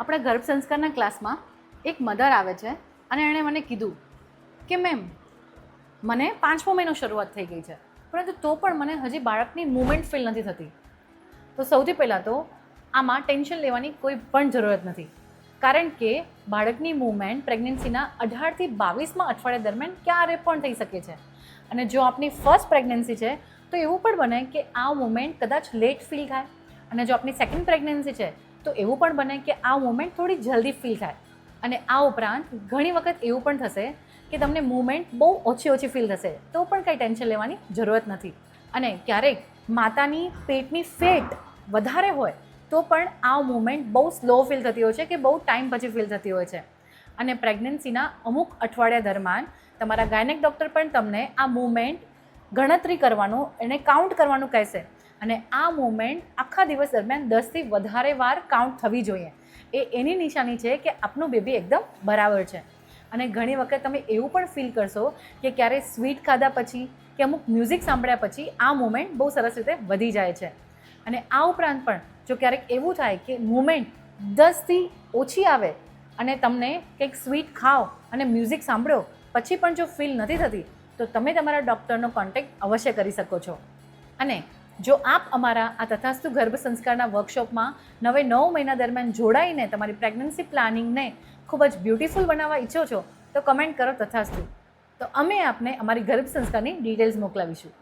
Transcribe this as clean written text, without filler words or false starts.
આપણા ગર્ભ સંસ્કારના ક્લાસમાં એક મધર આવે છે અને એણે મને કીધું કે મેમ મને 5મો મહિનો શરૂઆત થઈ ગઈ છે, પરંતુ તો પણ મને હજી બાળકની મૂવમેન્ટ ફીલ નથી થતી. તો સૌથી પહેલાં તો આમાં ટેન્શન લેવાની કોઈ પણ જરૂરત નથી, કારણ કે બાળકની મૂવમેન્ટ પ્રેગ્નન્સીના 18થી 22મા અઠવાડિયા દરમિયાન ક્યારે પણ થઈ શકે છે. અને જો આપની ફર્સ્ટ પ્રેગ્નન્સી છે તો એવું પણ બને કે આ મૂવમેન્ટ કદાચ લેટ ફીલ થાય, અને જો આપની સેકન્ડ પ્રેગ્નન્સી છે તો એવું પણ બને કે આ મૂવમેન્ટ થોડી જલ્દી ફીલ થાય. અને આ ઉપરાંત ઘણી વખત એવું પણ થશે કે તમને મૂવમેન્ટ બહુ ઓછી ફીલ થશે, તો પણ કંઈ ટેન્શન લેવાની જરૂરત નથી. અને ક્યારેક માતાની પેટની ફેટ વધારે હોય તો પણ આ મૂવમેન્ટ બહુ સ્લો ફીલ થતી હોય છે કે બહુ ટાઈમ પછી ફીલ થતી હોય છે. અને પ્રેગ્નન્સીના અમુક અઠવાડિયા દરમિયાન તમારા ગાયનેક ડૉક્ટર પણ તમને આ મૂવમેન્ટ ગણતરી કરવાનું, એને કાઉન્ટ કરવાનું કહેશે. અને આ મૂવમેન્ટ આખા દિવસ દરમિયાન 10થી વધારે વાર કાઉન્ટ થવી જોઈએ. એની નિશાની છે કે આપનું બેબી એકદમ બરાબર છે. અને ઘણી વખત તમે એવું પણ ફીલ કરશો કે ક્યારેય સ્વીટ ખાધા પછી કે અમુક મ્યુઝિક સાંભળ્યા પછી આ મૂવમેન્ટ બહુ સરસ રીતે વધી જાય છે. અને આ ઉપરાંત પણ જો ક્યારેક એવું થાય કે મૂવમેન્ટ 10થી ઓછી આવે અને તમને કંઈક સ્વીટ ખાઓ અને મ્યુઝિક સાંભળો પછી પણ જો ફીલ નથી થતી, તો તમે તમારા ડૉક્ટરનો કોન્ટેક્ટ અવશ્ય કરી શકો છો. અને જો આપ અમારા આ તથાસ્તુ ગર્ભ સંસ્કારના વર્કશોપમાં 9 મહિના દરમિયાન જોડાઈને તમારી પ્રેગ્નન્સી પ્લાનિંગને ખૂબ જ બ્યુટિફુલ બનાવવા ઈચ્છો છો તો કમેન્ટ કરો તથાસ્તુ, તો અમે આપને અમારી ગર્ભ સંસ્કારની ડિટેલ્સ મોકલાવીશું.